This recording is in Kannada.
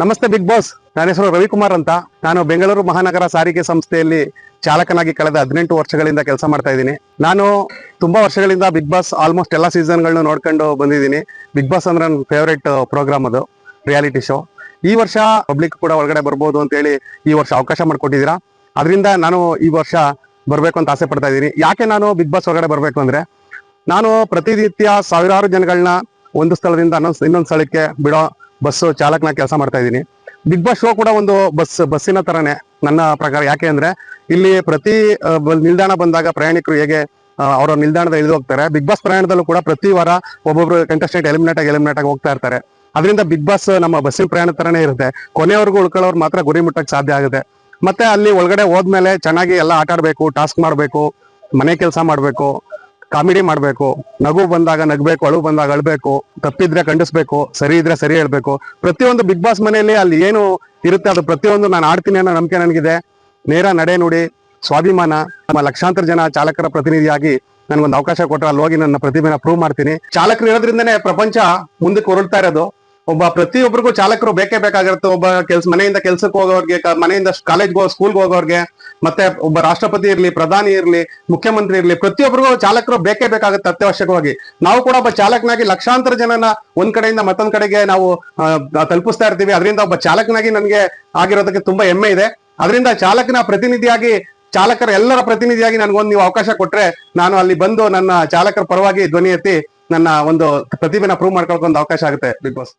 ನಮಸ್ತೆ ಬಿಗ್ ಬಾಸ್. ನನ್ನ ಹೆಸರು ರವಿಕುಮಾರ್ ಅಂತ. ನಾನು ಬೆಂಗಳೂರು ಮಹಾನಗರ ಸಾರಿಗೆ ಸಂಸ್ಥೆಯಲ್ಲಿ ಚಾಲಕನಾಗಿ ಕಳೆದ 18 ವರ್ಷಗಳಿಂದ ಕೆಲಸ ಮಾಡ್ತಾ ಇದ್ದೀನಿ. ನಾನು ತುಂಬಾ ವರ್ಷಗಳಿಂದ ಬಿಗ್ ಬಾಸ್ ಆಲ್ಮೋಸ್ಟ್ ಎಲ್ಲಾ ಸೀಸನ್ಗಳನ್ನು ನೋಡ್ಕೊಂಡು ಬಂದಿದ್ದೀನಿ. ಬಿಗ್ ಬಾಸ್ ಅಂದ್ರೆ ನನ್ನ ಫೇವರೇಟ್ ಪ್ರೋಗ್ರಾಮ್, ಅದು ರಿಯಾಲಿಟಿ ಶೋ. ಈ ವರ್ಷ ಪಬ್ಲಿಕ್ ಕೂಡ ಒಳಗಡೆ ಬರ್ಬೋದು ಅಂತ ಹೇಳಿ ಈ ವರ್ಷ ಅವಕಾಶ ಮಾಡಿಕೊಟ್ಟಿದ್ದೀರಾ. ಅದರಿಂದ ನಾನು ಈ ವರ್ಷ ಬರ್ಬೇಕು ಅಂತ ಆಸೆ ಪಡ್ತಾ ಇದ್ದೀನಿ. ಯಾಕೆ ನಾನು ಬಿಗ್ ಬಾಸ್ ಒಳಗಡೆ ಬರ್ಬೇಕು ಅಂದ್ರೆ, ನಾನು ಪ್ರತಿನಿತ್ಯ ಸಾವಿರಾರು ಜನಗಳನ್ನ ಒಂದು ಸ್ಥಳದಿಂದ ಇನ್ನೊಂದು ಸ್ಥಳಕ್ಕೆ ಬಿಡೋ ಬಸ್ಸು ಚಾಲಕನ ಕೆಲಸ ಮಾಡ್ತಾ ಇದ್ದೀನಿ. ಬಿಗ್ ಬಾಸ್ ಶೋ ಕೂಡ ಒಂದು ಬಸ್ಸಿನ ತರನೇ ನನ್ನ ಪ್ರಕಾರ. ಯಾಕೆ ಅಂದ್ರೆ ಇಲ್ಲಿ ಪ್ರತಿ ನಿಲ್ದಾಣ ಬಂದಾಗ ಪ್ರಯಾಣಿಕರು ಹೇಗೆ ಅವರ ನಿಲ್ದಾಣದ ಇಳಿದು ಹೋಗ್ತಾರೆ, ಬಿಗ್ ಬಾಸ್ ಪ್ರಯಾಣದಲ್ಲೂ ಕೂಡ ಪ್ರತಿ ವಾರ ಒಬ್ಬೊಬ್ರು ಕಂಟೆಸ್ಟೆಂಟ್ ಎಲಿಮಿನೇಟ್ ಆಗಿ ಹೋಗ್ತಾ ಇರ್ತಾರೆ. ಅದರಿಂದ ಬಿಗ್ ಬಾಸ್ ನಮ್ಮ ಬಸ್ಸಿನ ಪ್ರಯಾಣ ತರನೇ ಇರುತ್ತೆ. ಕೊನೆಯವರೆಗೂ ಉಳ್ಕೊಳ್ಳೋರು ಮಾತ್ರ ಗುರಿ ಮುಟ್ಟಕ್ಕೆ ಸಾಧ್ಯ ಆಗುತ್ತೆ. ಮತ್ತೆ ಅಲ್ಲಿ ಒಳಗಡೆ ಹೋದ್ಮೇಲೆ ಚೆನ್ನಾಗಿ ಎಲ್ಲ ಆಟ ಆಡ್ಬೇಕು, ಟಾಸ್ಕ್ ಮಾಡ್ಬೇಕು, ಮನೆ ಕೆಲಸ ಮಾಡ್ಬೇಕು, ಕಾಮಿಡಿ ಮಾಡ್ಬೇಕು, ನಗು ಬಂದಾಗ ನಗ್ಬೇಕು, ಅಳು ಬಂದಾಗ ಅಳ್ಬೇಕು, ತಪ್ಪಿದ್ರೆ ಖಂಡಿಸ್ಬೇಕು, ಸರಿ ಇದ್ರೆ ಸರಿ ಹೇಳ್ಬೇಕು. ಪ್ರತಿಯೊಂದು ಬಿಗ್ ಬಾಸ್ ಮನೆಯಲ್ಲಿ ಅಲ್ಲಿ ಏನು ಇರುತ್ತೆ ಅದು ಪ್ರತಿಯೊಂದು ನಾನು ಆಡ್ತೀನಿ ಅನ್ನೋ ನಂಬಿಕೆ ನನಗಿದೆ. ನೇರ ನಡೆ ನುಡಿ, ಸ್ವಾಭಿಮಾನ. ನಮ್ಮ ಲಕ್ಷಾಂತರ ಜನ ಚಾಲಕರ ಪ್ರತಿನಿಧಿಯಾಗಿ ನನ್ಗೊಂದು ಅವಕಾಶ ಕೊಟ್ಟರೆ ಅಲ್ಲಿ ಹೋಗಿ ನನ್ನ ಪ್ರತಿಭೆನ ಪ್ರೂವ್ ಮಾಡ್ತೀನಿ. ಚಾಲಕರು ಇರೋದ್ರಿಂದನೇ ಪ್ರಪಂಚ ಮುಂದಕ್ಕೆ ಹೊರಡ್ತಾ ಇರೋದು. ಪ್ರತಿಯೊಬ್ಬರಿಗೂ ಚಾಲಕರು ಬೇಕೇ ಬೇಕಾಗಿರುತ್ತೆ. ಒಬ್ಬ ಮನೆಯಿಂದ ಕೆಲ್ಸಕ್ಕೆ ಹೋಗೋರ್ಗೆ, ಮನೆಯಿಂದ ಕಾಲೇಜ್ಗೆ ಸ್ಕೂಲ್ಗೆ ಹೋಗೋರ್ಗೆ, ಮತ್ತೆ ಒಬ್ಬ ರಾಷ್ಟ್ರಪತಿ ಇರ್ಲಿ, ಪ್ರಧಾನಿ ಇರ್ಲಿ, ಮುಖ್ಯಮಂತ್ರಿ ಇರ್ಲಿ, ಪ್ರತಿಯೊಬ್ಬರಿಗೂ ಚಾಲಕರು ಬೇಕೇ ಬೇಕಾಗುತ್ತೆ ಅತ್ಯವಶ್ಯಕವಾಗಿ. ನಾವು ಕೂಡ ಒಬ್ಬ ಚಾಲಕನಾಗಿ ಲಕ್ಷಾಂತರ ಜನನ ಒಂದ್ ಕಡೆಯಿಂದ ಮತ್ತೊಂದ್ ಕಡೆಗೆ ನಾವು ತಲುಪಿಸ್ತಾ ಇರ್ತೀವಿ. ಅದರಿಂದ ಒಬ್ಬ ಚಾಲಕನಾಗಿ ನನಗೆ ಆಗಿರೋದಕ್ಕೆ ತುಂಬಾ ಹೆಮ್ಮೆ ಇದೆ. ಅದರಿಂದ ಚಾಲಕನ ಪ್ರತಿನಿಧಿಯಾಗಿ, ಚಾಲಕರ ಎಲ್ಲರ ಪ್ರತಿನಿಧಿಯಾಗಿ ನನ್ಗೊಂದು ನೀವು ಅವಕಾಶ ಕೊಟ್ರೆ ನಾನು ಅಲ್ಲಿ ಬಂದು ನನ್ನ ಚಾಲಕರ ಪರವಾಗಿ ಧ್ವನಿ ಎತ್ತಿ ನನ್ನ ಒಂದು ಪ್ರತಿಭೆನ ಪ್ರೂವ್ ಮಾಡ್ಕೊಳ್ಳೋಕೆ ಒಂದು ಅವಕಾಶ ಆಗುತ್ತೆ ಬಿಗ್ ಬಾಸ್.